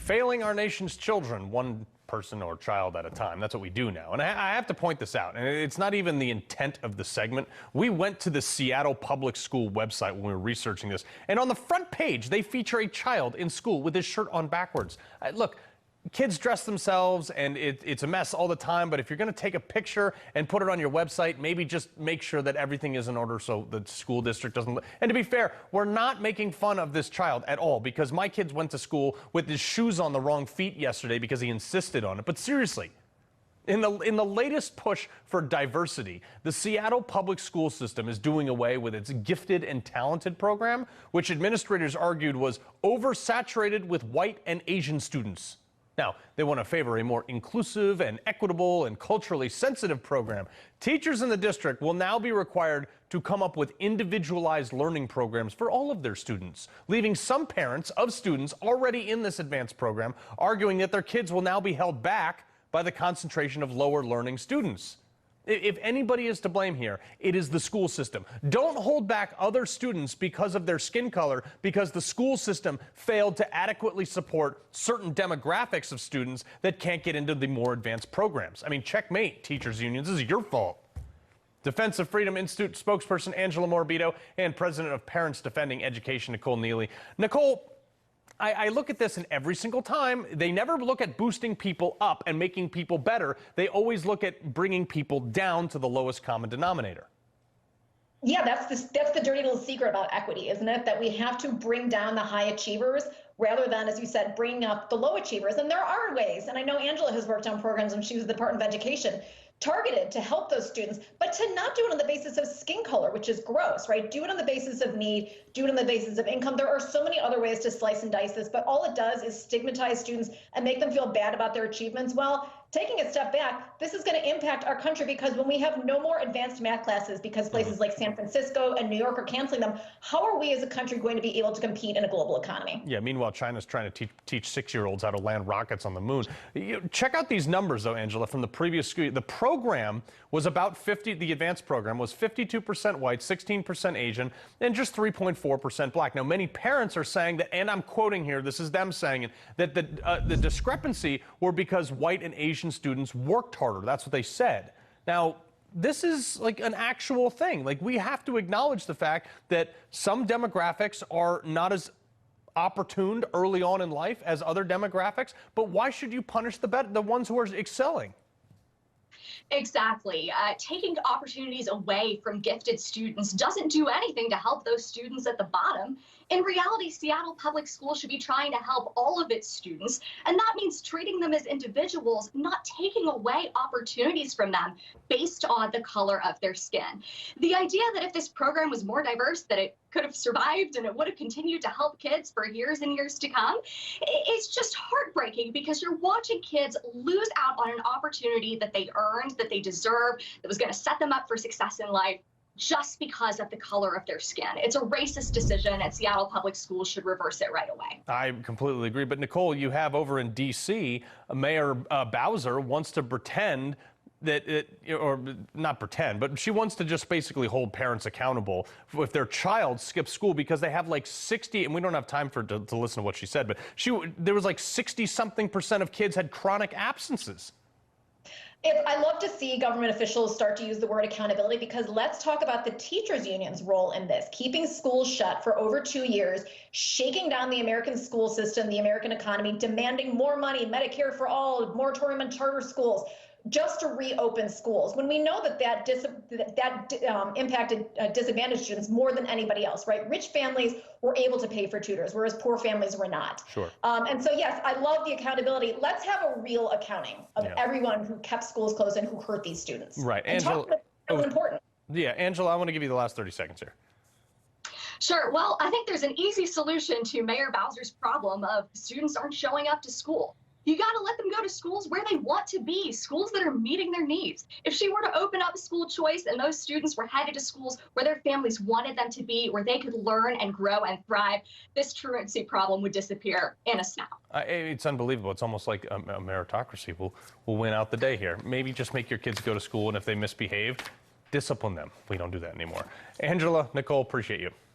failing our nation's children, one person or child at a time. That's what we do now. And I have to point this out, and it's not even the intent of the segment. We went to the Seattle Public School website when we were researching this, and on the front page, they feature a child in school with his shirt on backwards. Look, kids dress themselves, and it's a mess all the time, but if you're going to take a picture and put it on your website, maybe just make sure that everything is in order so the school district doesn't. And to be fair, we're not making fun of this child at all, because my kids went to school with his shoes on the wrong feet yesterday because he insisted on it. But seriously, in the latest push for diversity, the Seattle public school system is doing away with its gifted and talented program, which administrators argued was oversaturated with white and Asian students. Now, they want to favor a more inclusive and equitable and culturally sensitive program. Teachers in the district will now be required to come up with individualized learning programs for all of their students, leaving some parents of students already in this advanced program arguing that their kids will now be held back by the concentration of lower learning students. If anybody is to blame here, it is the school system. Don't hold back other students because of their skin color, because the school system failed to adequately support certain demographics of students that can't get into the more advanced programs. I mean, checkmate, teachers' unions. This is your fault. Defense of Freedom Institute spokesperson Angela Morbido and president of Parents Defending Education, Nicole Neily. Nicole, I look at this, and every single time, they never look at boosting people up and making people better. They always look at bringing people down to the lowest common denominator. Yeah, that's the dirty little secret about equity, isn't it? That we have to bring down the high achievers rather than, as you said, bringing up the low achievers. And there are ways, and I know Angela has worked on programs when she was the Department of Education, targeted to help those students, but to not do it on the basis of skin color, which is gross, right? Do it on the basis of need, do it on the basis of income. There are so many other ways to slice and dice this, but all it does is stigmatize students and make them feel bad about their achievements. Well, taking a step back, this is going to impact our country, because when we have no more advanced math classes because places like San Francisco and New York are canceling them, how are we as a country going to be able to compete in a global economy? Yeah, meanwhile, China's trying to teach 6-year-olds how to land rockets on the moon. Check out these numbers, though, Angela, from the previous school. The program was about the advanced program was 52% white, 16% Asian, and just 3.4% black. Now, many parents are saying that, and I'm quoting here, this is them saying it, that the discrepancy were because white and Asian students worked harder. That's what they said. Now, this is like an actual thing. Like, we have to acknowledge the fact that some demographics are not as opportune early on in life as other demographics, but why should you punish the ones who are excelling? Exactly. Taking opportunities away from gifted students doesn't do anything to help those students at the bottom. In reality, Seattle Public Schools should be trying to help all of its students, and that means treating them as individuals, not taking away opportunities from them based on the color of their skin. The idea that if this program was more diverse, that it could have survived and it would have continued to help kids for years and years to come, it's just heartbreaking, because you're watching kids lose out on an opportunity that they earned, that they deserve, that was going to set them up for success in life, just because of the color of their skin. It's a racist decision, and Seattle Public Schools should reverse it right away. I completely agree. But Nicole, you have over in D.C., Mayor Bowser wants to pretend that or not pretend, but she wants to just basically hold parents accountable if their child skips school, because they have like 60, and we don't have time to listen to what she said, but there was like 60-something% of kids had chronic absences. I love to see government officials start to use the word accountability, because let's talk about the teachers union's role in this. Keeping schools shut for over 2 years, shaking down the American school system, the American economy, demanding more money, Medicare for all, moratorium on charter schools, just to reopen schools, when we know that impacted disadvantaged students more than anybody else, right? Rich families were able to pay for tutors, whereas poor families were not. Sure. And so, yes, I love the accountability. Let's have a real accounting of everyone who kept schools closed and who hurt these students. Right. And Angela, that's important. Yeah, Angela, I want to give you the last 30 seconds here. Sure. Well, I think there's an easy solution to Mayor Bowser's problem of students aren't showing up to school. You got to let them go to schools where they want to be, schools that are meeting their needs. If she were to open up school choice and those students were headed to schools where their families wanted them to be, where they could learn and grow and thrive, this truancy problem would disappear in a snap. It's unbelievable. It's almost like a meritocracy will win out the day here. Maybe just make your kids go to school, and if they misbehave, discipline them. We don't do that anymore. Angela, Nicole, appreciate you.